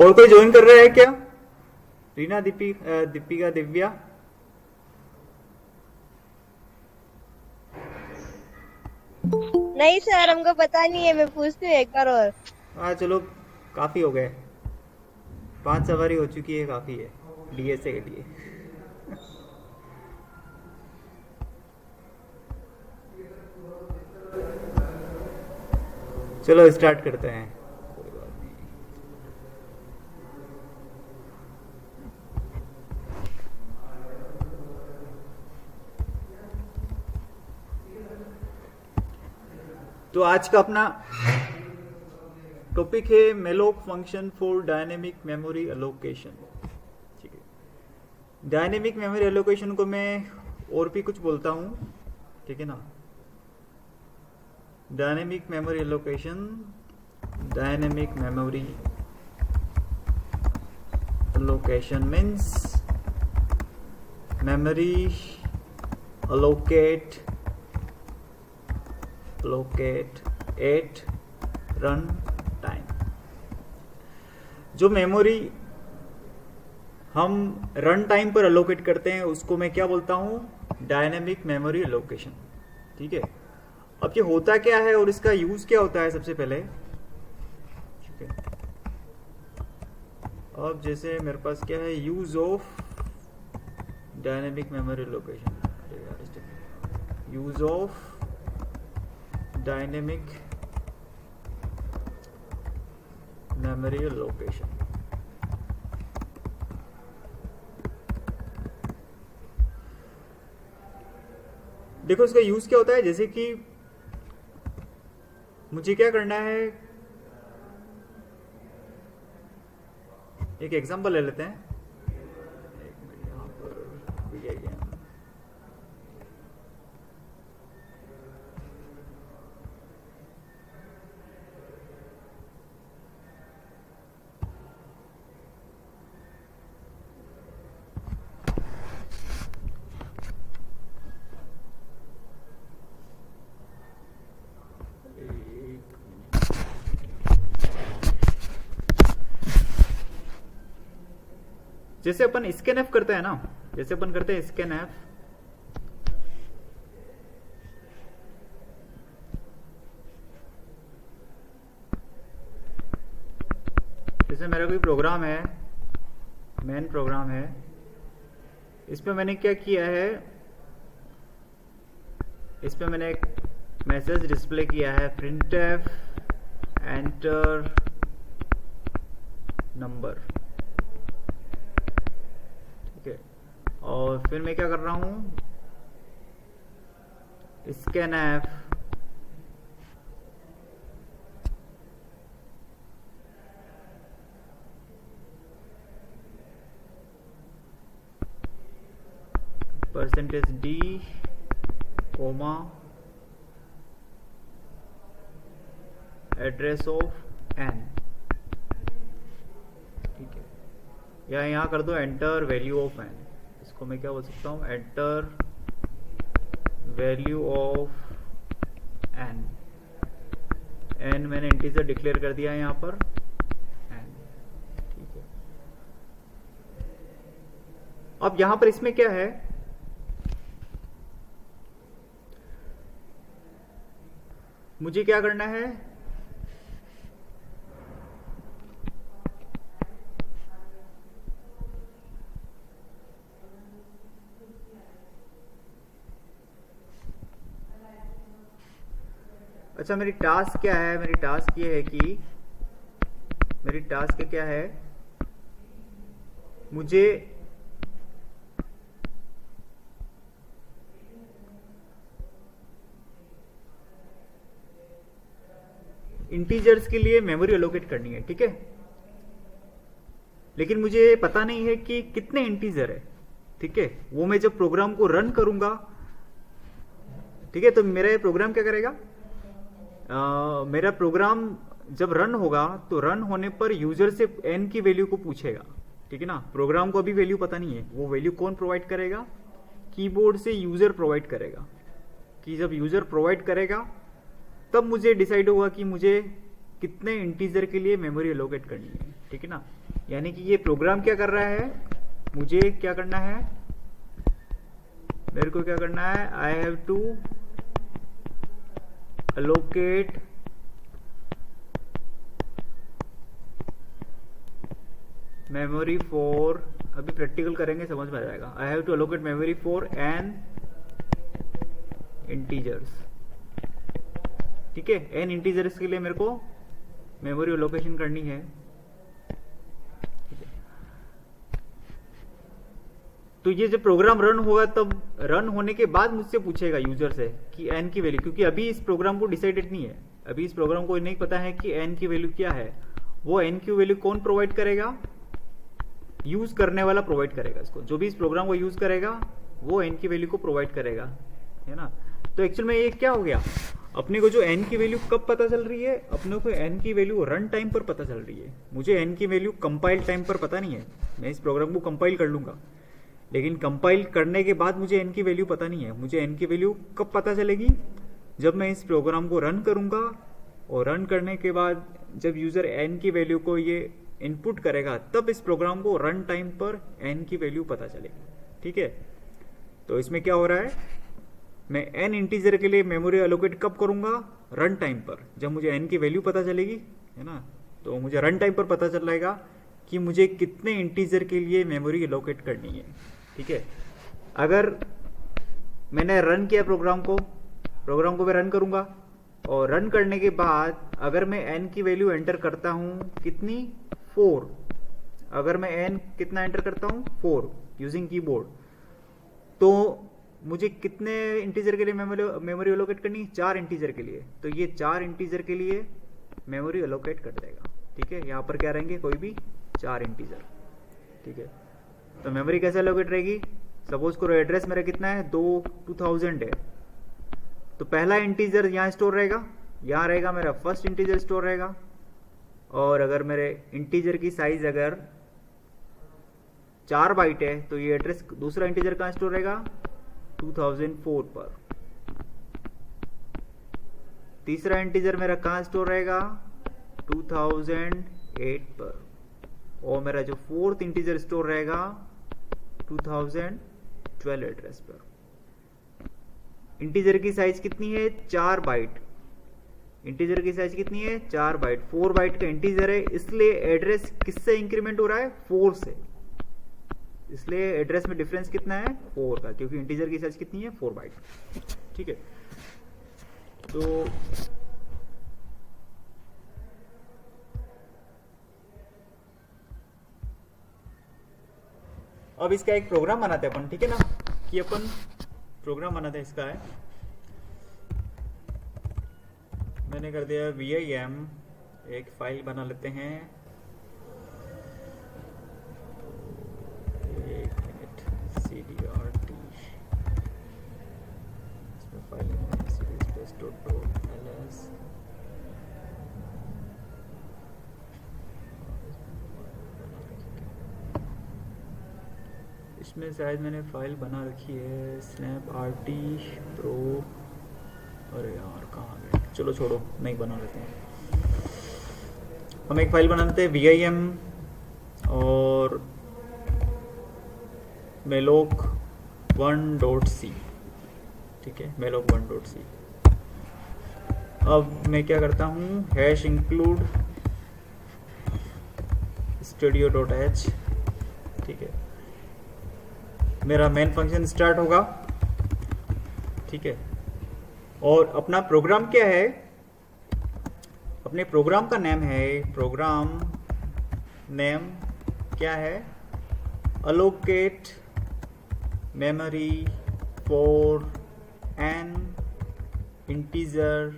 और कोई ज्वाइन कर रहा है क्या? रीना, दीपिका, दिव्या? नहीं सर, हमको पता नहीं है, मैं पूछती हूँ एक बार और। हाँ चलो, काफी हो गए, 5 सवारी हो चुकी है, काफी है डीएसए के लिए। चलो स्टार्ट करते हैं। तो आज का अपना टॉपिक है malloc function for dynamic memory allocation. ठीक है, डायनेमिक मेमोरी एलोकेशन को मैं और भी कुछ बोलता हूँ, ठीक है ना। Dynamic memory allocation, dynamic memory allocation means memory allocate at run time। जो मेमोरी हम रन टाइम पर अलोकेट करते हैं उसको मैं क्या बोलता हूं? Dynamic memory allocation. ठीक है, अब ये होता क्या है और इसका यूज क्या होता है सबसे पहले। ठीक है, अब जैसे मेरे पास क्या है, use of dynamic memory location, use of dynamic memory location. देखो इसका यूज क्या होता है, जैसे कि मुझे क्या करना है, एक एग्जांपल ले लेते हैं। जैसे अपन स्कैन एफ करते हैं ना, जैसे अपन करते हैं स्कैन एफ, जैसे मेरा कोई प्रोग्राम है, मेन प्रोग्राम है, इसमें मैंने क्या किया है, इसमें मैंने एक मैसेज डिस्प्ले किया है, printf एंटर नंबर। ठीक है, और फिर मैं क्या कर रहा हूं, scanf %d comma address of n। ठीक है, या यहां कर दो एंटर वैल्यू ऑफ n। इसको मैं क्या बोल सकता हूं, enter value of n। n मैंने इंटीजर डिक्लेयर कर दिया है यहां पर n। ठीक है, अब यहां पर इसमें क्या है, मुझे क्या करना है, अच्छा मेरी टास्क क्या है, मेरी टास्क ये है कि, मेरी टास्क क्या है, मुझे इंटीजर्स के लिए मेमोरी एलोकेट करनी है। ठीक है, लेकिन मुझे पता नहीं है कि कितने इंटीजर है। ठीक है, वो मैं जब प्रोग्राम को रन करूंगा, ठीक है, तो मेरा ये प्रोग्राम क्या करेगा, मेरा प्रोग्राम जब रन होगा तो रन होने पर यूजर से n की वैल्यू को पूछेगा। ठीक है ना, प्रोग्राम को अभी वैल्यू पता नहीं है, वो वैल्यू कौन प्रोवाइड करेगा, कीबोर्ड से यूजर प्रोवाइड करेगा। कि जब यूजर प्रोवाइड करेगा तब मुझे डिसाइड होगा कि मुझे कितने इंटीजर के लिए मेमोरी एलोकेट करनी है। ठीक है ना, यानी कि ये प्रोग्राम क्या कर रहा है, मुझे क्या करना है, मेरे को क्या करना है, I have to allocate memory for, अभी प्रैक्टिकल करेंगे समझ में आ जाएगा, I have to allocate memory for N integers. ठीक है, एन इंटीजर्स के लिए मेरे को मेमोरी एलोकेशन करनी है। तो ये जब प्रोग्राम रन होगा, तब रन होने के बाद मुझसे पूछेगा यूजर से कि एन की वैल्यू, क्योंकि अभी इस प्रोग्राम को डिसाइडेड नहीं है, अभी इस प्रोग्राम को नहीं पता है कि एन की वैल्यू क्या है। वो एन की वैल्यू कौन प्रोवाइड करेगा, यूज करने वाला प्रोवाइड करेगा इसको, जो भी इस प्रोग्राम को यूज करेगा वो एन की वैल्यू को प्रोवाइड करेगा, है ना। तो एक्चुअल में ये क्या हो गया, अपने को जो एन की वैल्यू कब पता चल रही है, अपने को एन की वैल्यू रन टाइम पर पता चल रही है। मुझे एन की वैल्यू कंपाइल टाइम पर पता नहीं है, मैं इस प्रोग्राम को कंपाइल कर लूंगा, लेकिन कंपाइल करने के बाद मुझे एन की वैल्यू पता नहीं है। मुझे एन की वैल्यू कब पता चलेगी, जब मैं इस प्रोग्राम को रन करूंगा, और रन करने के बाद जब यूजर एन की वैल्यू को ये इनपुट करेगा, तब इस प्रोग्राम को रन टाइम पर एन की वैल्यू पता चलेगी। ठीक है, तो इसमें क्या हो रहा है, मैं एन इंटीजर के लिए मेमोरी एलोकेट कब करूंगा, रन टाइम पर, जब मुझे एन की वैल्यू पता चलेगी, है ना। तो मुझे रन टाइम पर पता चलेगा कि मुझे कितने इंटीजर के लिए मेमोरी एलोकेट करनी है। ठीक है, अगर मैंने रन किया प्रोग्राम को मैं रन करूंगा, और रन करने के बाद अगर मैं एन की वैल्यू एंटर करता हूं, कितनी, 4, अगर मैं एन कितना एंटर करता हूं, 4 यूजिंग कीबोर्ड, तो मुझे कितने इंटीजर के लिए मेमोरी एलोकेट करनी, 4 इंटीजर के लिए। तो ये 4 इंटीजर के लिए मेमोरी एलोकेट कर देगा। ठीक है, यहां पर क्या रहेंगे, कोई भी 4 इंटीजर। ठीक है, तो मेमोरी कैसे एलोकेट रहेगी, सपोज करो एड्रेस मेरा कितना है, 2000 है, तो पहला इंटीजर यहां स्टोर रहेगा, यहां रहेगा मेरा फर्स्ट इंटीजर स्टोर रहेगा। और अगर मेरे इंटीजर की साइज अगर 4 बाइट है, तो ये एड्रेस दूसरा इंटीजर कहां स्टोर रहेगा, 2004 पर। तीसरा इंटीजर मेरा कहां स्टोर रहेगा, 2008 पर। और मेरा जो फोर्थ इंटीजर स्टोर रहेगा 2012 एड्रेस पर। इंटीजर की साइज कितनी है, 4 बाइट। इंटीजर की साइज कितनी है, 4 बाइट। 4 बाइट का इंटीजर है, इसलिए एड्रेस किससे इंक्रीमेंट हो रहा है, 4 से। इसलिए एड्रेस में डिफरेंस कितना है, 4 का, क्योंकि इंटीजर की साइज कितनी है, 4 बाइट। ठीक है, तो अब इसका एक प्रोग्राम बनाते हैं अपन। ठीक है ना, कि अपन प्रोग्राम बनाते हैं इसका है, मैंने कर दिया VIM, एक फाइल बना लेते हैं। एक मिनट, cdrt, इसमें फाइल cd_ls, इसमें शायद मैंने फाइल बना रखी है snaprt pro। अरे यार कहाँ गए, चलो छोड़ो, नहीं बना लेते हैं। हम एक फाइल बनाते हैं VIM और malloc1.c। ठीक है, malloc1.c। अब मैं क्या करता हूँ, #include studio.h। ठीक है, मेरा मेन फंक्शन स्टार्ट होगा। ठीक है, और अपना प्रोग्राम क्या है, अपने प्रोग्राम का नेम है, प्रोग्राम नेम क्या है, allocate memory for an integer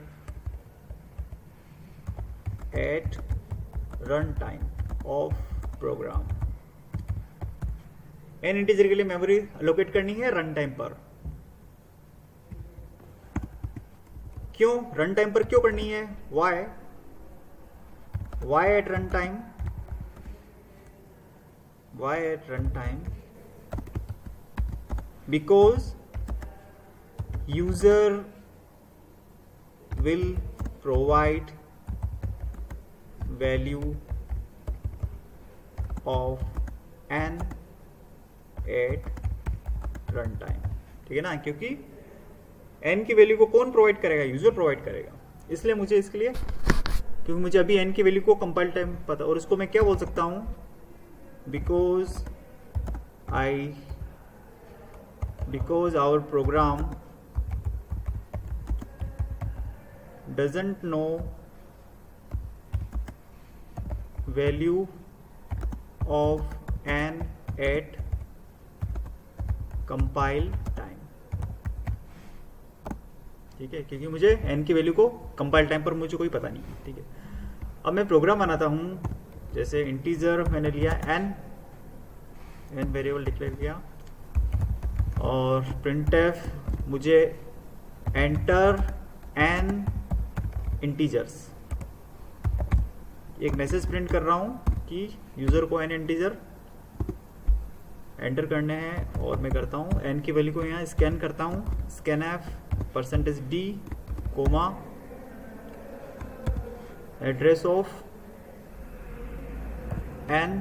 at runtime of program। N integer के लिए मेमोरी एलोकेट करनी है रन टाइम पर। क्यों रन टाइम पर क्यों करनी है, why at run time, why at run time, because user will provide value of n at run time, ठीक है ना, क्योंकि n की वैल्यू को कौन प्रोवाइड करेगा, यूजर प्रोवाइड करेगा, इसलिए मुझे इसके लिए, क्योंकि मुझे अभी n की वैल्यू को कंपाइल टाइम पता, और इसको मैं क्या बोल सकता हूं, because our program doesn't know value of n at compile time, ठीक है, क्योंकि मुझे n की वैल्यू को कंपाइल टाइम पर मुझे कोई पता नहीं है, ठीक है। अब मैं प्रोग्राम बनाता हूं, जैसे इंटीजर मैंने लिया n वेरिएबल डिक्लेयर किया, और printf मुझे एंटर n इंटीजर्स, एक मैसेज प्रिंट कर रहा हूं कि यूजर को n इंटीजर एंटर करने हैं, और मैं करता हूं n की वैल्यू को यहाँ स्कैन करता हूं, scanf %d comma address of n,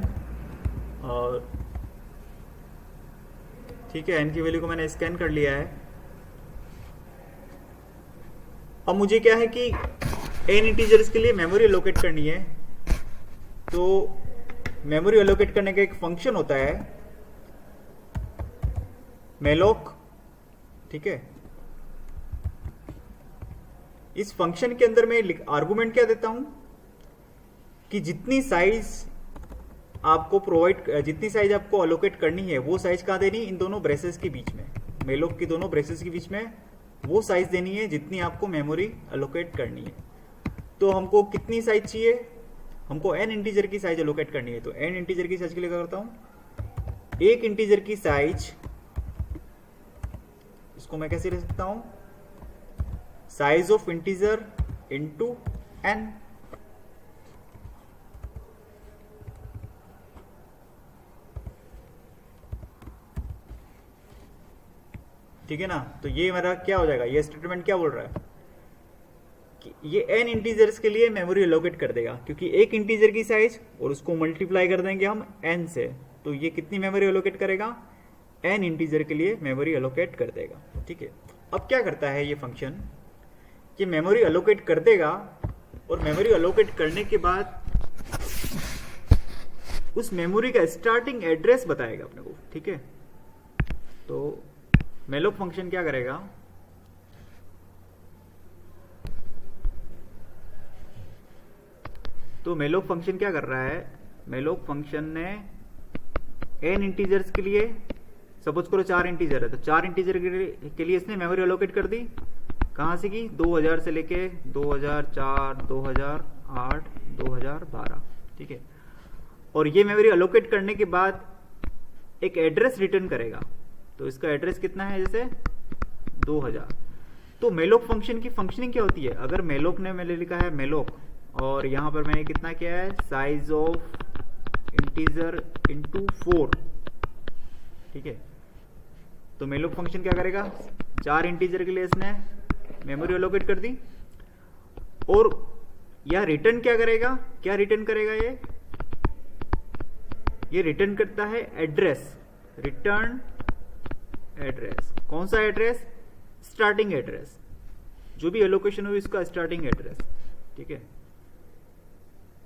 और ठीक है, n की वैल्यू को मैंने स्कैन कर लिया है। अब मुझे क्या है कि n इंटीजर्स के लिए मेमोरी एलोकेट करनी है, तो मेमोरी एलोकेट करने का एक फंक्शन होता है मेलोक, ठीक है। इस फंक्शन के अंदर मैं आर्गुमेंट क्या देता हूं कि जितनी साइज आपको अलोकेट करनी है वो साइज कहां देनी, इन दोनों ब्रेसेस के बीच में, मेलोक की दोनों ब्रेसेस के बीच में वो साइज देनी है जितनी आपको मेमोरी अलोकेट करनी है। तो हमको कितनी साइज चाहिए, हमको n इंटीजर की साइज अलोकेट करनी है, तो n इंटीजर की साइज के लिए क्या करता हूं, एक इंटीजर की साइज, इसको मैं कैसे लिख सकता हूं, size of integer into n, ठीक है ना। तो ये मेरा क्या हो जाएगा, ये स्टेटमेंट क्या बोल रहा है कि ये n इंटीजर्स के लिए मेमोरी एलोकेट कर देगा, क्योंकि एक इंटीजर की साइज और उसको मल्टीप्लाई कर देंगे हम n से, तो ये कितनी मेमोरी एलोकेट करेगा, n इंटीजर के लिए मेमोरी एलोकेट कर देगा, ठीक है। अब क्या करता है ये फंक्शन कि मेमोरी एलोकेट कर देगा, और मेमोरी एलोकेट करने के बाद उस मेमोरी का स्टार्टिंग एड्रेस बताएगा अपने को, ठीक है। तो मेलोक फंक्शन क्या करेगा, तो मेलोक फंक्शन क्या कर रहा है, मेलोक फंक्शन ने n इंटीजर्स के लिए, सपोज करो 4 इंटीजर है, तो 4 इंटीजर के लिए इसने मेमोरी एलोकेट कर दी, कहां से की, 2000 से लेके 2004, 2008, 2012, ठीक है। और ये मेमोरी एलोकेट करने के बाद एक एड्रेस रिटर्न करेगा, तो इसका एड्रेस कितना है, जैसे 2000। तो मेलोक फंक्शन की फंक्शनिंग क्या होती है, अगर मेलोक ने मैंने लिखा है मेलोक, और यहां पर मैंने कितना किया है, साइज ऑफ इंटीजर इनटू 4, ठीक है। तो मेलोक फंक्शन क्या करेगा, 4 इंटीजर के लिए इसने मेमोरी एलोकेट कर दी, और यह रिटर्न क्या करेगा, क्या रिटर्न करेगा, ये रिटर्न करता है एड्रेस, रिटर्न एड्रेस, कौन सा एड्रेस, स्टार्टिंग एड्रेस, जो भी एलोकेशन हुई इसका स्टार्टिंग एड्रेस, ठीक है।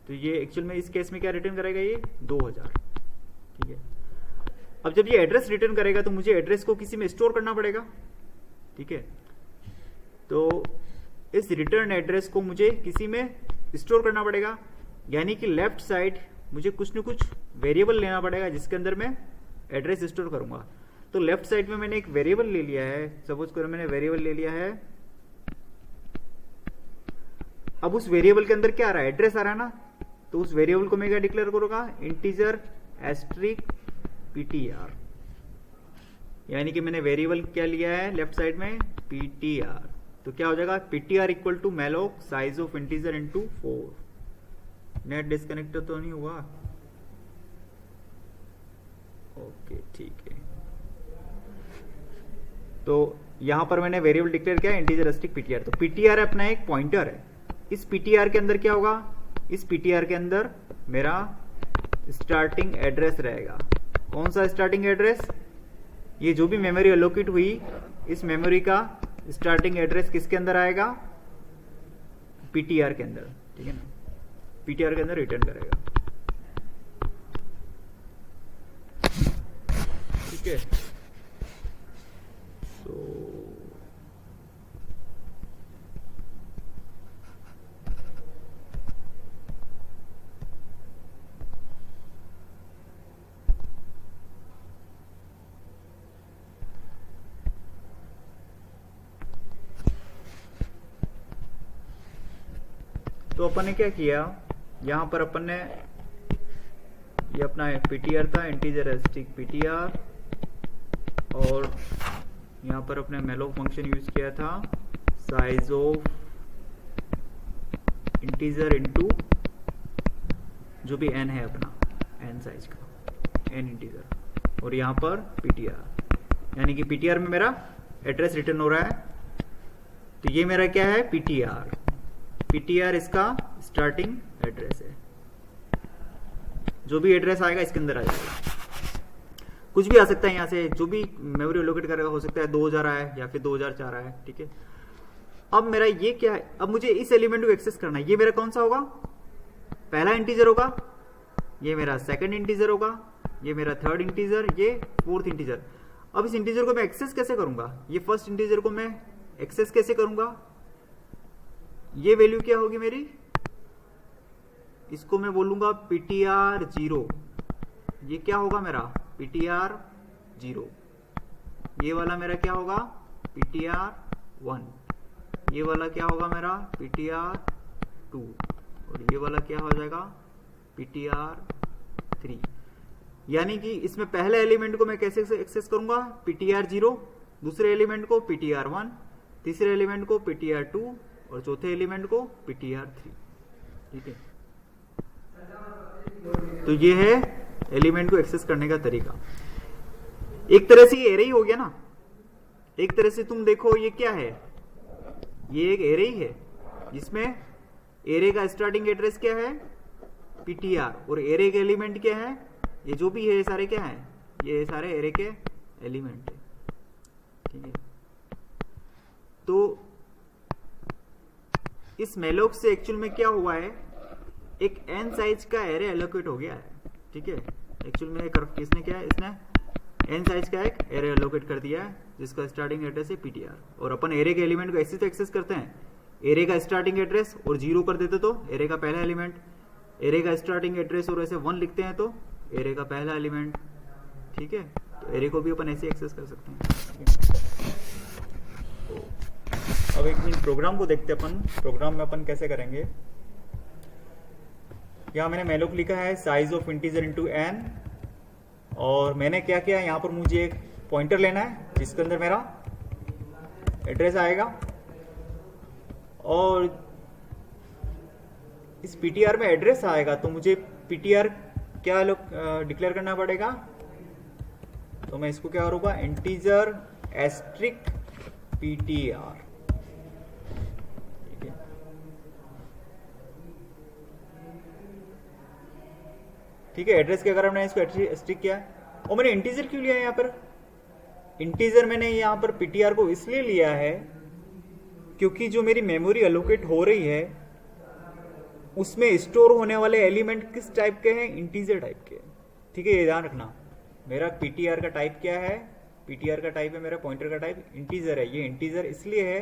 तो ये एक्चुअल में इस केस में क्या रिटर्न करेगा, ये 2000, ठीक है। अब जब ये एड्रेस रिटर्न करेगा तो मुझे एड्रेस को किसी में स्टोर करना पड़ेगा, ठीक है। तो इस रिटर्न एड्रेस को मुझे किसी में स्टोर करना पड़ेगा, यानी कि लेफ्ट साइड मुझे कुछ न कुछ वेरिएबल लेना पड़ेगा जिसके अंदर मैं एड्रेस स्टोर करूंगा। तो लेफ्ट साइड में मैंने एक वेरिएबल ले लिया है, सपोज करो मैंने वेरिएबल ले लिया है, अब उस वेरिएबल के अंदर क्या आ रहा है, एड्रेस आ रहा है ना, तो उस वेरिएबल को मैं क्या डिक्लेयर करूंगा, इंटीजर एस्ट्रिक ptr, यानी कि मैंने वेरिएबल क्या लिया है लेफ्ट साइड में, ptr। तो क्या हो जाएगा, ptr equal to malloc size of integer into 4। Net disconnect तो नहीं हुआ, ओके ठीक है। तो यहां पर मैंने वेरिएबल डिक्लेयर किया इंटीजर एस्ट्रिक ptr, तो ptr अपना एक पॉइंटर है। इस ptr के अंदर क्या होगा, इस ptr के अंदर मेरा स्टार्टिंग एड्रेस रहेगा। कौन सा स्टार्टिंग एड्रेस? ये जो भी मेमोरी एलोकेट हुई, इस मेमोरी का स्टार्टिंग एड्रेस किसके अंदर आएगा? पीटीआर के अंदर, ठीक है ना, पीटीआर के अंदर रिटर्न करेगा, ठीक है। तो अपन ने क्या किया, यहां पर अपन ने ये अपना पीटीआर था, इंटीजर एस्टिक पीटीआर, और यहां पर अपने मेलोक फंक्शन यूज किया था साइज ऑफ इंटीजर इनटू जो भी n है अपना, n साइज का, n इंटीजर, और यहां पर पीटीआर, यानी कि पीटीआर में मेरा एड्रेस रिटर्न हो रहा है। तो ये मेरा क्या है? पीटीआर। पीटीआर इसका स्टार्टिंग एड्रेस है। जो भी एड्रेस आएगा इसके अंदर आ जाएगा, कुछ भी आ सकता है यहाँ से, जो भी मेमोरी लोकेट करेगा, हो सकता है 2000 आए या फिर 2004 आए, ठीक है। अब मेरा ये क्या है? अब मुझे इस एलिमेंट को एक्सेस करना है। ये मेरा कौन सा होगा? पहला इंटीजर होगा, ये मेरा सेकंड इंटीजर होगा, ये मेरा थर्ड इंटीजर, ये फोर्थ इंटीजर। अब इस इंटीजर को मैं एक्सेस कैसे करूंगा? ये फर्स्ट इंटीजर को मैं एक्सेस कैसे करूंगा? ये वैल्यू क्या होगी मेरी? इसको मैं बोलूंगा पीटीआर 0। ये क्या होगा मेरा? पीटीआर 0। ये वाला मेरा क्या होगा? पीटीआर 1। ये वाला क्या होगा मेरा? पीटीआर 2। और ये वाला क्या हो जाएगा? पीटीआर 3। यानी कि इसमें पहले एलिमेंट को मैं कैसे एक्सेस करूंगा? पीटीआर 0, दूसरे एलिमेंट को पीटीआर 1, तीसरे एलिमेंट को पीटीआर 2, और चौथे एलिमेंट को पीटीआर 3, ठीक है। तो ये है एलिमेंट को एक्सेस करने का तरीका। एक तरह से ये एरे ही हो गया ना। एक तरह से तुम देखो, ये क्या है? ये एक एरे ही है, जिसमें एरे का स्टार्टिंग एड्रेस क्या है? पीटीआर, और एरे के एलिमेंट क्या है? ये जो भी है सारे क्या है? ये सारे एरे के एलिमेंट है, ठीक है। तो इस मेलोक से एक्चुअल में क्या हुआ है? एक n साइज का एरे एलोकेट हो गया है, ठीक है। एक्चुअल में इसने क्या है? इसने n साइज का एक एरे एलोकेट कर दिया है, जिसका स्टार्टिंग एड्रेस है पीटीआर। और अपन एरे के एलिमेंट को ऐसे तो एक्सेस करते हैं, एरे का स्टार्टिंग एड्रेस और 0 कर देते तो एरे का पहला एलिमेंट, एरे का स्टार्टिंग एड्रेस और ऐसे 1 लिखते हैं तो एरे का पहला एलिमेंट, ठीक है। तो एरे को भी अपन ऐसे एक्सेस कर सकते हैं। तो अब एक मिनट प्रोग्राम को देखते हैं अपन। प्रोग्राम में अपन कैसे करेंगे? यहाँ मैंने मेलोक लिखा है size of integer into n, और मैंने क्या किया, यहाँ पर मुझे एक पॉइंटर लेना है जिसके अंदर मेरा एड्रेस आएगा, और इस पीटीआर में एड्रेस आएगा तो मुझे पीटीआर क्या डिक्लेयर करना पड़ेगा? तो मैं इसको क्या करूंगा? इंटीजर एस्ट्रिक पीटीआर, ठीक है। एड्रेस के अगर हमने इसको एस्ट्रिक किया, और मैंने इंटीजर क्यों लिया है यहाँ पर? इंटीजर मैंने यहाँ पर पीटीआर को इसलिए लिया है क्योंकि जो मेरी मेमोरी एलोकेट हो रही है उसमें स्टोर होने वाले एलिमेंट किस टाइप के हैं? इंटीजर टाइप के, ठीक है। ये ध्यान रखना, मेरा पीटीआर का टाइप क्या है? पीटीआर का टाइप है मेरा पॉइंटर का टाइप इंटीजर है। ये इंटीजर इसलिए है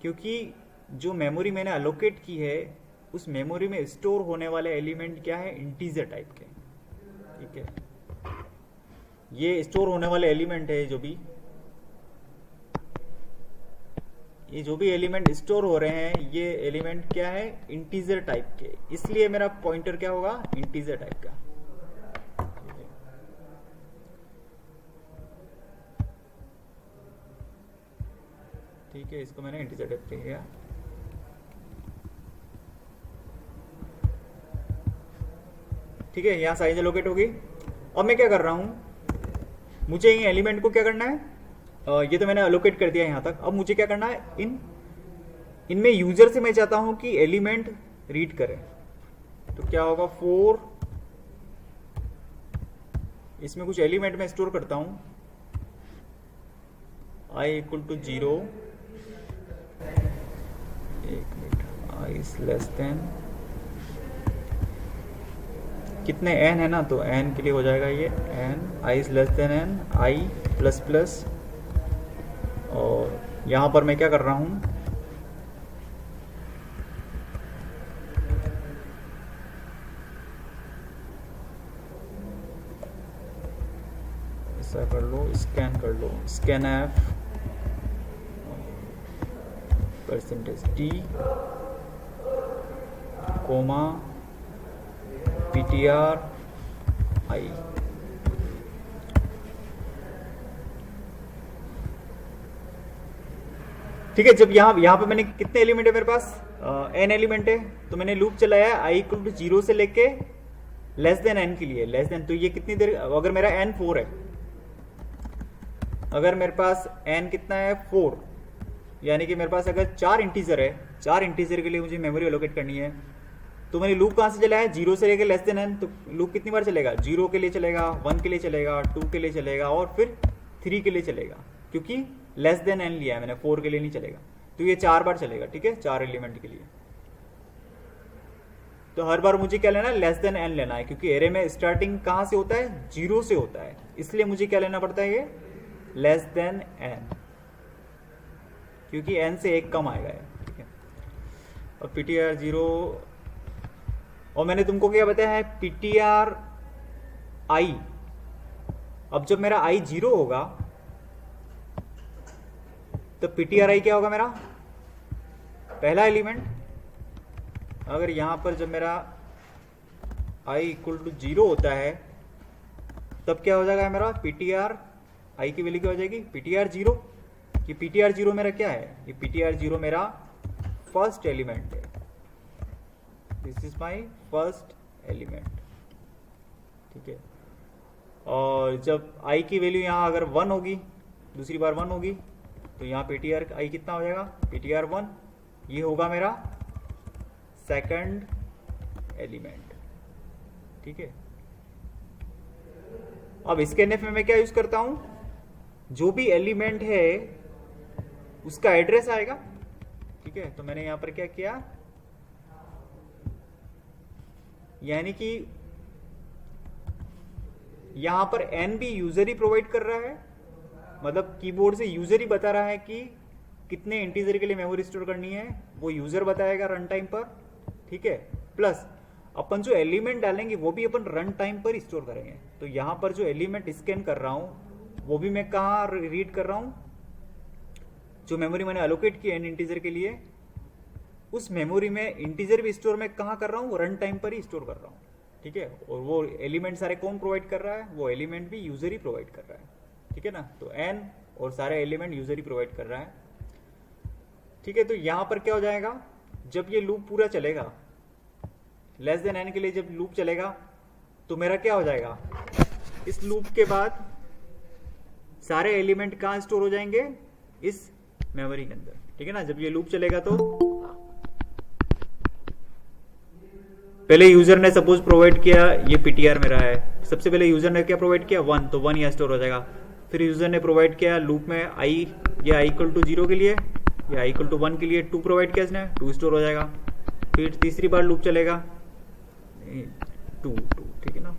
क्योंकि जो मेमोरी मैंने एलोकेट की है उस मेमोरी में स्टोर होने वाले एलिमेंट क्या है? इंटीजर टाइप के, ठीक है। ये स्टोर होने वाले एलिमेंट है, जो भी एलिमेंट स्टोर हो रहे हैं, ये एलिमेंट क्या है? इंटीजर टाइप के, इसलिए मेरा पॉइंटर क्या होगा? इंटीजर टाइप का, ठीक है। इसको मैंने इंटीजर टाइप किया, ठीक है। यहाँ साइज एलोकेट होगी। अब मैं क्या कर रहा हूं, मुझे ये एलिमेंट को क्या करना है? ये तो मैंने एलोकेट कर दिया यहाँ तक। अब मुझे क्या करना है? इनमें यूजर से मैं चाहता हूं कि एलिमेंट रीड करे, तो क्या होगा? 4 इसमें कुछ एलिमेंट में स्टोर करता हूं। i इक्वल टू 0, एक minute, i is less then, कितने n है ना, तो n के लिए हो जाएगा ये n, i is less than n, i plus plus, और यहां पर मैं क्या कर रहा हूं, ऐसा कर लो, स्कैन कर लो, scan F percentage D comma ptr i। ठीक है, जब यहाँ पे मैंने कितने एलिमेंट है मेरे पास, n एलिमेंट है, तो मैंने लूप चलाया i इक्वल टू 0 से लेके लेस देन n के लिए, लेस देन, तो ये कितनी देर, अगर मेरा n 4 है, अगर मेरे पास n कितना है 4, यानी कि मेरे पास अगर 4 इंटीजर है, 4 इंटीजर के लिए मुझे मेमोरी एलोकेट करनी है, तो मैंने लूप कहाँ से चलाया, 0 से लेके लेस देन n, तो लूप कितनी बार चलेगा, 0 के लिए चलेगा, 1 के लिए चलेगा, 2 के लिए चलेगा, और फिर 3 के लिए चलेगा, क्योंकि लेस देन n लिया है मैंने, 4 के लिए नहीं चलेगा, तो ये 4 बार चलेगा। ठीक है, 4 एलिमेंट के लिए, तो हर बार मुझे क्या लेना है, लेस देन n लेना है, क्योंकि एरे में स्टार्टिंग कहाँ से होता है, 0 से होता है, इसलिए मुझे क्या लेना पड़ता है, ये लेस देन n, क्योंकि n से 1 कम आएगा ये। ठीक है, और ptr 0, और मैंने तुमको क्या बताया है, ptr i, अब जब मेरा i 0 होगा तो ptr i क्या होगा, मेरा पहला एलिमेंट, अगर यहां पर जब मेरा i इक्वल टू 0 होता है, तब क्या हो जाएगा मेरा, ptr i की वैल्यू क्या हो जाएगी, ptr 0। ये ptr 0 मेरा क्या है, ये ptr 0 मेरा फर्स्ट एलिमेंट है, this is my first element. ठीक है, और जब i की वैल्यू यहाँ अगर 1 होगी, दूसरी बार 1 होगी, तो यहाँ ptr i कितना हो जाएगा, ptr 1, ये होगा मेरा सेकंड एलिमेंट। ठीक है, अब स्कैनएफ में मैं क्या यूज करता हूं, जो भी एलिमेंट है उसका एड्रेस आएगा। ठीक है, तो मैंने यहां पर क्या किया, यानी कि यहां पर n भी यूजर ही प्रोवाइड कर रहा है, मतलब कीबोर्ड से यूजर ही बता रहा है कि कितने इंटीजर के लिए मेमोरी स्टोर करनी है, वो यूजर बताएगा रन टाइम पर। ठीक है, प्लस अपन जो एलिमेंट डालेंगे वो भी अपन रन टाइम पर स्टोर करेंगे। तो यहां पर जो एलिमेंट स्कैन कर रहा हूं वो भी मैं कहाँ रीड कर रहा हूं, जो मेमोरी मैंने एलोकेट की n इंटीजर के लिए, उस मेमोरी में इंटीजर भी स्टोर मैं कहाँ कर रहा हूँ, रन टाइम पर ही स्टोर कर रहा हूँ। ठीक है, और वो एलिमेंट सारे कौन प्रोवाइड कर रहा है, वो एलिमेंट भी यूजर ही प्रोवाइड कर रहा है। ठीक है ना, तो n और सारे एलिमेंट यूजर ही प्रोवाइड कर रहा है। ठीक है, तो यहां पर क्या हो जाएगा, जब ये लूप पूरा चलेगा, लेस देन n के लिए जब लूप चलेगा, तो मेरा क्या हो जाएगा, इस लूप के बाद सारे एलिमेंट कहां स्टोर हो जाएंगे, इस मेमोरी के अंदर। ठीक है ना, जब ये लूप चलेगा तो पहले यूजर ने सपोज प्रोवाइड किया, ये ptr मेरा है, सबसे पहले यूजर ने क्या प्रोवाइड किया, 1, तो 1 यहाँ स्टोर हो जाएगा। फिर यूजर ने प्रोवाइड किया लूप में i, ये i इक्वल टू 0 के लिए, या i इक्वल टू 1 के लिए 2 प्रोवाइड किया इसने, 2 स्टोर हो जाएगा। फिर तीसरी बार लूप चलेगा, 2, ठीक है ना,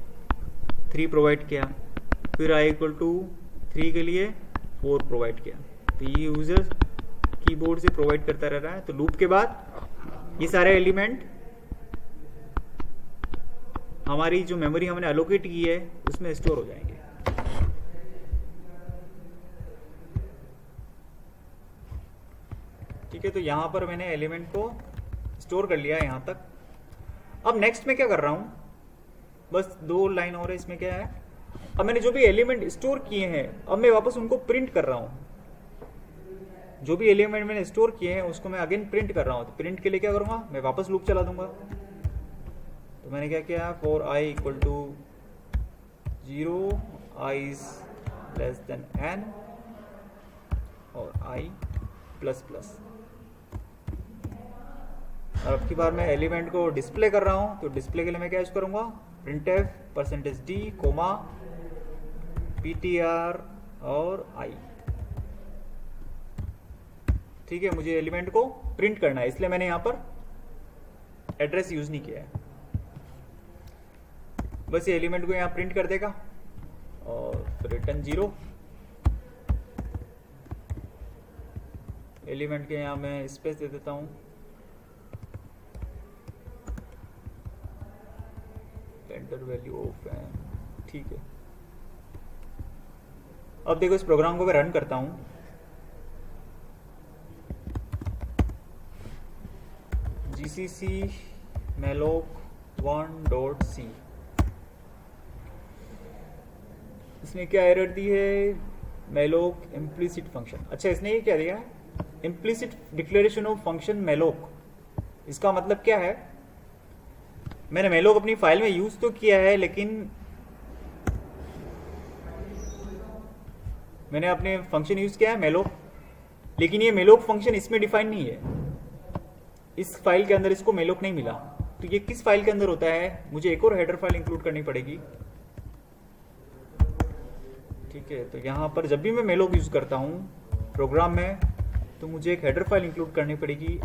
3 प्रोवाइड किया, फिर i इक्वल टू 3 के लिए 4 प्रोवाइड किया। तो ये यूजर कीबोर्ड से प्रोवाइड करता रह रहा है। तो लूप के बाद ये सारे एलिमेंट हमारी जो मेमोरी हमने एलोकेट की है उसमें स्टोर हो जाएंगे। ठीक है, तो यहां पर मैंने एलिमेंट को स्टोर कर लिया यहां तक। अब नेक्स्ट में क्या कर रहा हूं, बस 2 लाइन और है, इसमें क्या है, अब मैंने जो भी एलिमेंट स्टोर किए हैं अब मैं वापस उनको प्रिंट कर रहा हूं। जो भी एलिमेंट मैंने स्टोर किए हैं उसको मैं अगेन प्रिंट कर रहा हूं। तो प्रिंट के लिए क्या करूंगा, मैं वापस लूप चला दूंगा। तो मैंने क्या किया, for i equal to 0, i is less than n और i प्लस प्लस। और अब की बार मैं एलिमेंट को डिस्प्ले कर रहा हूं, तो डिस्प्ले के लिए मैं क्या यूज करूंगा, printf %d, ptr और i। ठीक है, मुझे एलिमेंट को प्रिंट करना है, इसलिए मैंने यहां पर एड्रेस यूज नहीं किया है। बस ये एलिमेंट को यहां प्रिंट कर देगा और रिटर्न 0। एलिमेंट के यहां मैं स्पेस दे देता हूं, एंटर वैल्यू ऑफ एन। ठीक है, अब देखो इस प्रोग्राम को मैं रन करता हूं। gcc malloc1.c, इसने क्या एरर दी है? malloc implicit function. अच्छा, इसने ये क्या दिया है? implicit declaration of function malloc। इसका मतलब क्या है? मैंने malloc अपनी फाइल में यूज तो किया है, लेकिन मैंने अपने फंक्शन यूज किया है malloc, लेकिन ये malloc फंक्शन इसमें डिफाइन नहीं है। इस फाइल के अंदर इसको malloc नहीं मिला। तो ये किस फाइल के अंदर होता है? मुझे एक और हेडर फाइल इंक्लूड करनी पड़ेगी। ठीक है, तो यहां पर जब भी मैं malloc यूज करता हूं प्रोग्राम में, तो मुझे एक हेडर फाइल इंक्लूड करनी पड़ेगी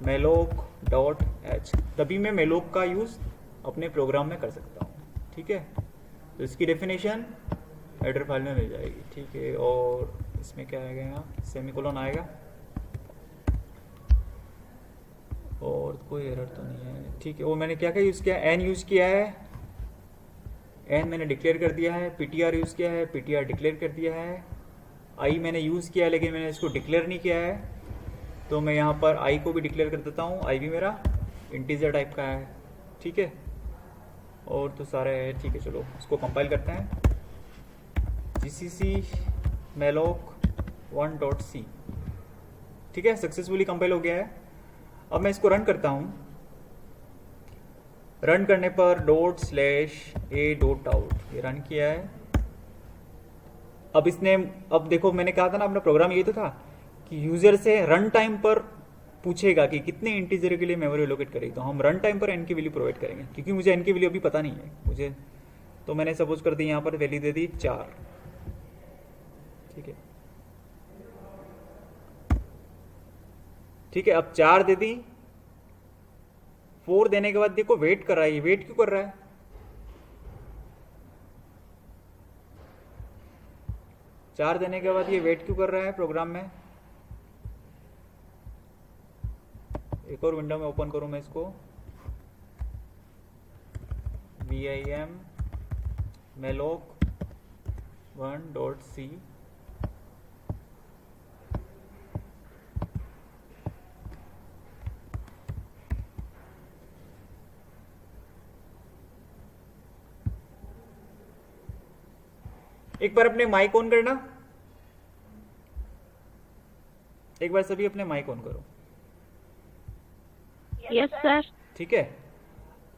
malloc.h, तभी मैं malloc का यूज अपने प्रोग्राम में कर सकता हूं। ठीक है, तो इसकी डेफिनेशन हेडर फाइल में मिल जाएगी। ठीक है, और इसमें क्या आएगा? यहाँ सेमीकोलन आएगा और कोई एरर तो नहीं है। ठीक है, वो मैंने क्या क्या यूज़ किया? एन यूज़ किया है, एन मैंने डिक्लेयर कर दिया है। ptr यूज़ किया है, ptr डिक्लेयर कर दिया है। आई मैंने यूज़ किया है, लेकिन मैंने इसको डिक्लेयर नहीं किया है, तो मैं यहाँ पर आई को भी डिक्लेयर कर देता हूँ। आई भी मेरा इंटीजर टाइप का है। ठीक है, और तो सारे है। ठीक है, चलो इसको कंपाइल करते हैं। gcc malloc1.c। ठीक है, सक्सेसफुली कंपाइल हो गया है। अब मैं इसको रन करता हूं। रन करने पर ./a.out ये रन किया है। अब इसने, अब देखो मैंने कहा था ना, अपना प्रोग्राम ये तो था कि यूजर से रन टाइम पर पूछेगा कि कितने इंटीजर के लिए मेमोरी एलोकेट करेगी। तो हम रन टाइम पर एन की वैल्यू प्रोवाइड करेंगे, क्योंकि मुझे एन की वैल्यू अभी पता नहीं है मुझे। तो मैंने सपोज कर दी, यहाँ पर वैल्यू दे दी 4। ठीक है, ठीक है, अब 4 दे दी। 4 देने के बाद देखो वेट कर रहा है। ये वेट क्यों कर रहा है? चार देने के बाद ये वेट क्यों कर रहा है प्रोग्राम में? एक और विंडो में ओपन करूं मैं इसको, vim malloc1.c। एक बार अपने माइक ऑन करना, एक बार सभी अपने माइक ऑन करो। Yes sir. ठीक है,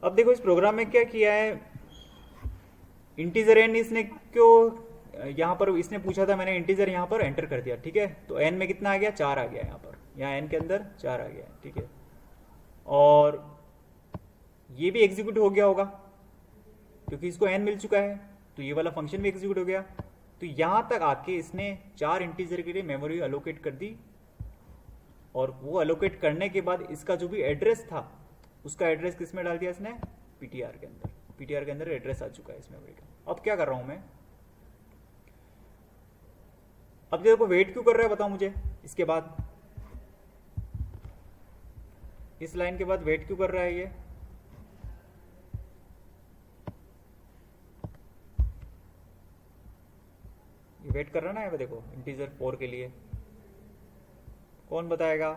अब देखो इस प्रोग्राम में क्या किया है। इंटीजर एन इसने क्यों यहाँ पर, इसने पूछा था, मैंने इंटीजर यहाँ पर एंटर कर दिया। ठीक है, तो एन में कितना आ गया? 4 आ गया। यहाँ पर, यहाँ एन के अंदर 4 आ गया। ठीक है, और ये भी एग्जीक्यूट हो गया होगा क्योंकि इसको एन मिल चुका है, तो ये वाला फंक्शन भी एग्जीक्यूट हो गया। तो यहां तक आके इसने 4 इंटीजर के लिए मेमोरी अलोकेट कर दी, और वो अलोकेट करने के बाद इसका जो भी एड्रेस था, उसका एड्रेस किस में डाल दिया इसने? पीटीआर के अंदर। पीटीआर के अंदर एड्रेस आ चुका है इस मेमोरी का। अब क्या कर रहा हूं मैं? अब देखो वेट क्यों कर रहा है बताओ मुझे। इसके बाद, इस लाइन के बाद वेट क्यों कर रहा है? ये वेट कर रहा है ना, ये देखो इंटीजर 4 के लिए। कौन बताएगा?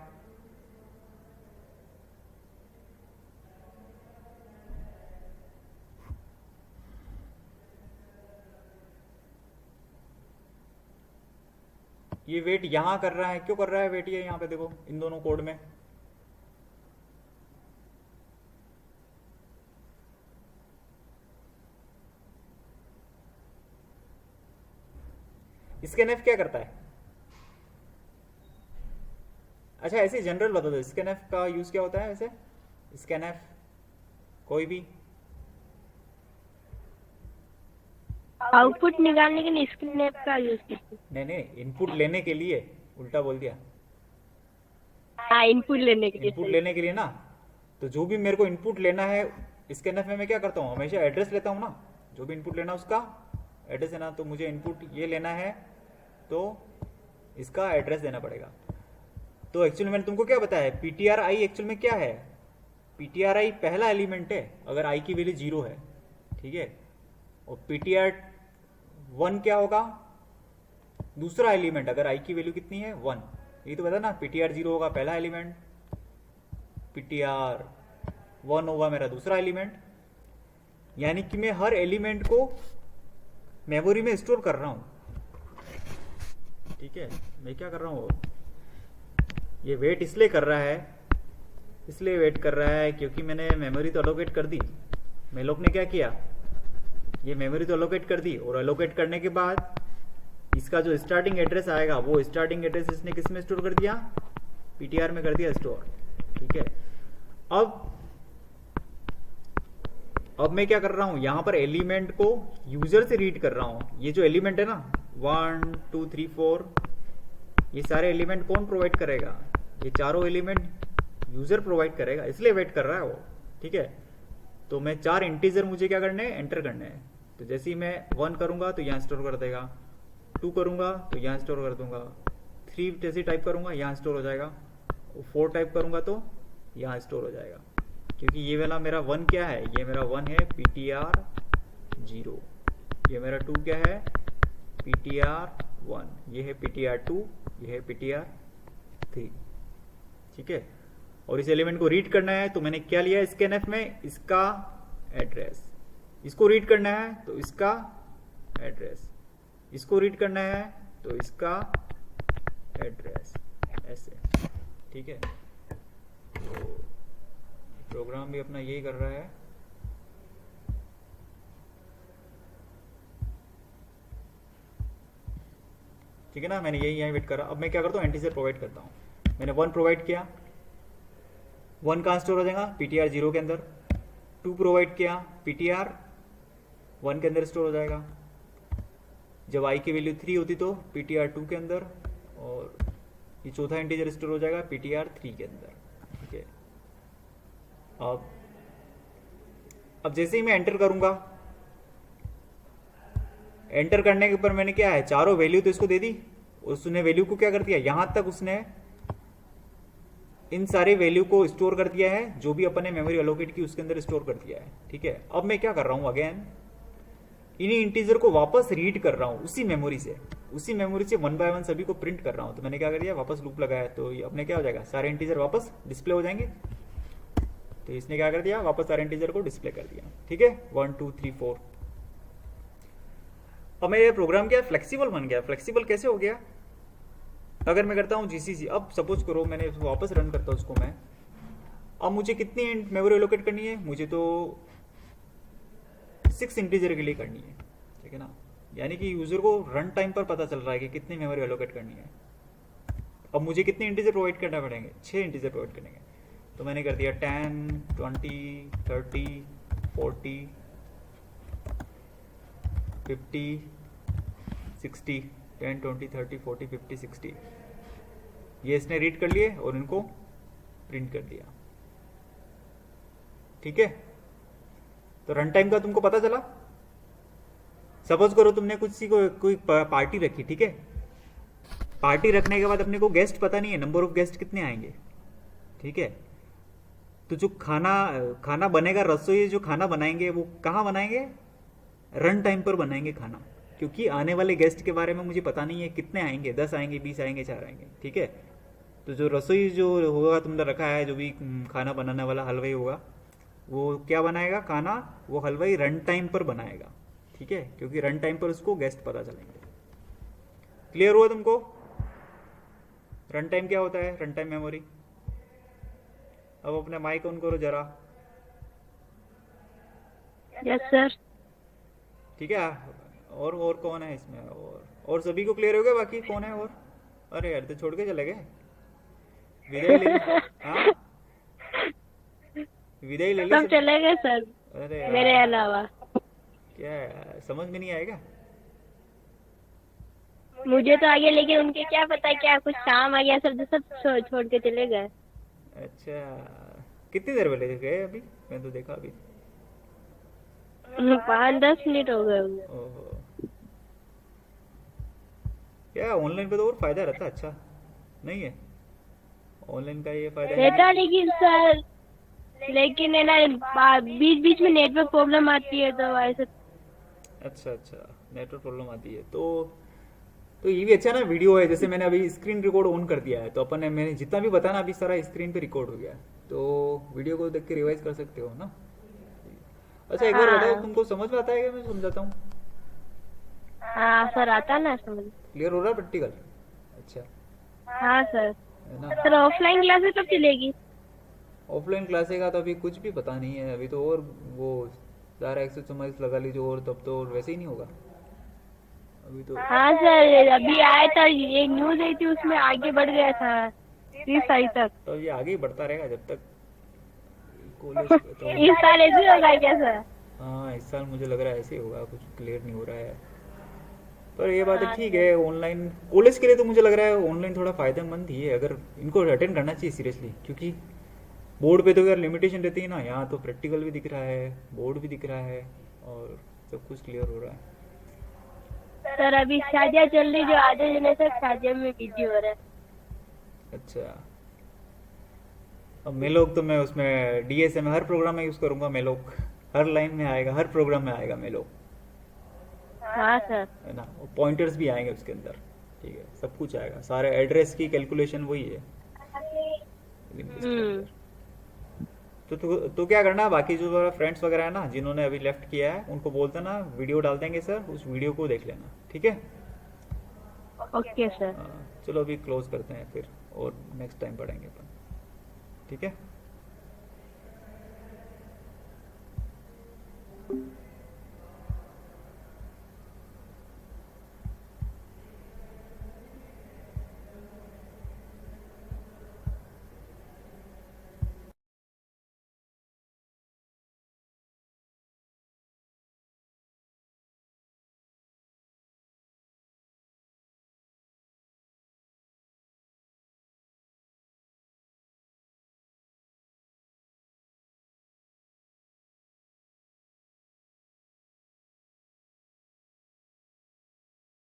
ये वेट यहां कर रहा है, क्यों कर रहा है वेट? ये यहां पे देखो इन दोनों कोड में। स्कैनएफ क्या करता है? अच्छा ऐसे जनरल बता दो, स्कैनएफ का यूज क्या होता है वैसे? स्कैनएफ कोई भी आउटपुट निकालने के लिए स्कैनएप का यूज करते हैं। नहीं नहीं, इनपुट लेने के लिए, उल्टा बोल दिया। हाँ, इनपुट लेने के लिए इनपुट सही। लेने के लिए ना, तो जो भी मेरे को इनपुट लेना है स्कैनफ में मैं क्या करता हूँ, हमेशा एड्रेस लेता हूँ ना। जो भी इनपुट लेना उसका एड्रेस है ना, तो मुझे इनपुट ये लेना है तो इसका एड्रेस देना पड़ेगा। तो एक्चुअली मैंने तुमको क्या बताया, पीटीआर आई एक्चुअल में क्या है, पीटीआर आई पहला एलिमेंट है अगर आई की वैल्यू 0 है, ठीक है। और पीटीआर 1 क्या होगा, दूसरा एलिमेंट अगर आई की वैल्यू कितनी है 1। ये तो पता ना, पीटीआर 0 होगा पहला एलिमेंट, पीटीआर 1 होगा मेरा दूसरा एलिमेंट। यानी कि मैं हर एलिमेंट को मेमोरी में स्टोर कर रहा हूं, ठीक है। मैं क्या कर रहा हूं, ये वेट इसलिए कर रहा है, इसलिए वेट कर रहा है क्योंकि मैंने मेमोरी तो अलोकेट कर दी। मेलोक ने क्या किया, ये मेमोरी तो अलोकेट कर दी, और अलोकेट करने के बाद इसका जो स्टार्टिंग एड्रेस आएगा वो स्टार्टिंग एड्रेस इसने किस में स्टोर कर दिया, पीटीआर में कर दिया स्टोर, ठीक है। अब मैं क्या कर रहा हूं, यहां पर एलिमेंट को यूजर से रीड कर रहा हूं। ये जो एलिमेंट है ना 1 2 3 4, ये सारे एलिमेंट कौन प्रोवाइड करेगा, ये चारों एलिमेंट यूजर प्रोवाइड करेगा, इसलिए वेट कर रहा है वो, ठीक है। तो मैं 4 इंटीजर मुझे क्या करने हैं, एंटर करने हैं। तो जैसे ही मैं 1 करूंगा तो यहां स्टोर कर देगा, 2 करूंगा तो यहां स्टोर कर दूंगा, 3 जैसे टाइप करूंगा यहां स्टोर हो जाएगा, 4 टाइप करूंगा तो यहां स्टोर हो जाएगा। क्योंकि ये वाला मेरा 1 क्या है, ये मेरा 1 है पीटीआर 0, ये मेरा 2 क्या है पीटीआर 1, ये है पीटीआर 2, ये है पीटीआर 3, ठीक है। और इस एलिमेंट को रीड करना है तो मैंने क्या लिया स्कैनएफ में, इसका एड्रेस। इसको रीड करना है तो इसका एड्रेस, इसको रीड करना है तो इसका एड्रेस, ऐसे, ठीक है। तो प्रोग्राम भी अपना यही कर रहा है। ठीक है ना, मैंने यही यहीं वेट करा। अब मैं क्या करता हूँ, एंटीजर प्रोवाइड करता हूँ। मैंने 1 प्रोवाइड किया, 1 कहाँ स्टोर हो जाएगा, पीटीआर 0 के अंदर। 2 प्रोवाइड किया, पीटीआर 1 के अंदर स्टोर हो जाएगा। जब आई की वैल्यू 3 होती तो पीटीआर 2 के अंदर, और ये चौथा इंटीजर स्टोर हो जाएगा पीटीआर 3 के अंदर, ठीक है। अब जैसे ही मैं एंटर करूंगा, एंटर करने के ऊपर मैंने क्या है, चारों वैल्यू तो इसको दे दी, उसने वैल्यू को क्या कर दिया, यहां तक उसने इन सारे वैल्यू को स्टोर कर दिया है, जो भी अपन ने मेमोरी अलोकेट की उसके अंदर स्टोर कर दिया है, ठीक है। अब मैं क्या कर रहा हूं, अगेन इन्हीं इंटीजर को वापस रीड कर रहा हूं उसी मेमोरी से 1 बाय 1 सभी को प्रिंट कर रहा हूं। तो मैंने क्या कर दिया, वापस लूप लगाया, तो ये अपने क्या हो जाएगा, सारे इंटीजर वापस डिस्प्ले हो जाएंगे। तो इसने क्या कर दिया, वापस सारे इंटीजर को डिस्प्ले कर दिया, ठीक है, 1 2 3 4। अब मेरा प्रोग्राम क्या फ्लेक्सिबल बन गया। फ्लेक्सिबल कैसे हो गया, अगर मैं करता हूं जीसीसी, अब सपोज करो मैंने वापस रन करता हूं उसको मैं, अब मुझे कितनी मेमोरी एलोकेट करनी है, मुझे तो 6 इंटीजर के लिए करनी है, ठीक है ना। यानी कि यूजर को रन टाइम पर पता चल रहा है कि कितनी मेमोरी एलोकेट करनी है। अब मुझे कितने इंटीजर प्रोवाइड करना पड़ेंगे, 6 इंटीजर प्रोवाइड करेंगे। तो मैंने कर दिया 10 20 30 40 50 60, 10 20 30 40 50 60, ये इसने रीड कर लिए और इनको प्रिंट कर दिया, ठीक है। तो रन टाइम का तुमको पता चला। सपोज करो तुमने कोई पार्टी रखी, ठीक है। पार्टी रखने के बाद अपने को गेस्ट पता नहीं है, नंबर ऑफ गेस्ट कितने आएंगे, ठीक है। तो जो खाना बनेगा, रसोई जो खाना बनाएंगे वो कहाँ बनाएंगे, रन टाइम पर बनाएंगे खाना, क्योंकि आने वाले गेस्ट के बारे में मुझे पता नहीं है कितने आएंगे, 10 आएंगे 20 आएंगे 4 आएंगे, ठीक है। तो जो रसोई जो होगा तुमने रखा है, जो भी खाना बनाने वाला हलवाई होगा, वो क्या बनाएगा खाना, वो हलवाई रन टाइम पर बनाएगा, ठीक है, क्योंकि रन टाइम पर उसको गेस्ट पता चलेंगे। क्लियर हुआ तुमको रन टाइम क्या होता है, रन टाइम मेमोरी। अब अपने माइक ऑन करो जरा। Yes sir. ठीक है, और कौन है इसमें, और सभी को क्लियर हो गया, बाकी कौन है और, अरे यार तो छोड़ के चले गए, विदाई ले ली। हाँ सब चले गए सर, अरे मेरे अलावा। क्या है, समझ में नहीं आएगा। मुझे तो आगे, लेकिन उनके क्या पता क्या कुछ काम आ गया, सब सब छोड़ के चले गए। अच्छा, कितनी देर पहले गए अभी? मैं तो देखा अभी। 5-10 मिनट हो गए होंगे। ओहो, क्या ऑनलाइन पे तो और फायदा रहता है, अच्छा नहीं है? ऑनलाइन का ये फायदा है रहता, कि लेकिन सर, लेकिन है ना, बीच बीच में नेटवर्क प्रॉब्लम आती है तो ऐसे। अच्छा अच्छा, नेटवर्क प्रॉब्लम आती है तो ये भी अच्छा ना, वीडियो है, जैसे मैंने अभी स्क्रीन रिकॉर्ड ऑन कर दिया है तो अपन ने, मैंने जितना भी बताया ना अभी सारा स्क्रीन पे रिकॉर्ड हो गया है, तो वीडियो को देख के रिवाइज कर सकते हो ना। अच्छा एक बार बताओ, हाँ तुमको समझ में आता है कि मैं समझाता हूँ? हाँ सर, आता ना समझ। क्लियर हो रहा है प्रैक्टिकल? अच्छा, हाँ सर। है ना। सर ऑफलाइन क्लासेस कब चलेगी? ऑफलाइन क्लासे का तो अभी कुछ भी पता नहीं है अभी तो, और वो सारा 144 लगा लीजिए, और तब तो और वैसे ही नहीं होगा अभी तो। हाँ सर, अभी आया था, एक न्यूज आई थी, उसमें आगे बढ़ गया था 30 तारीख तक। तो ये आगे ही बढ़ता रहेगा जब तक कॉलेज तो। इस साल ऐसे होगा क्या सर? हाँ, इस साल मुझे लग रहा है ऐसे ही होगा, कुछ क्लियर नहीं हो रहा है। पर ये बात है, हाँ ठीक सर। है, ऑनलाइन कॉलेज के लिए तो मुझे लग रहा है ऑनलाइन थोड़ा फायदेमंद ही है, अगर इनको अटेंड करना चाहिए सीरियसली, क्योंकि बोर्ड पे तो यार लिमिटेशन रहती है ना, यहाँ तो प्रैक्टिकल भी दिख रहा है, बोर्ड भी दिख रहा है, और सब कुछ क्लियर हो रहा है। सर अभी शादियाँ चल रही, जो आधे जने सब शादियों में बिजी हो रहे हैं। अच्छा, अब मेलोक तो मैं उसमें डीएसए में हर प्रोग्राम में यूज़ करूँगा, मेलोक हर लाइन में आएगा, हर प्रोग्राम में आएगा मेलोक, हाँ सर। है ना। पॉइंटर्स भी आएंगे उसके अंदर, ठीक है, सब कुछ आएगा, सारे एड्रेस की कैलकुलेशन वही है इसके हम्म। अंदर। तो क्या करना है, बाकी जो फ्रेंड्स वगैरह है ना जिन्होंने अभी लेफ्ट किया है, उनको बोलते ना वीडियो डाल देंगे सर, उस वीडियो को देख लेना, ठीक है। Okay sir. चलो अभी क्लोज करते हैं फिर, और नेक्स्ट टाइम पढ़ेंगे अपन, ठीक है।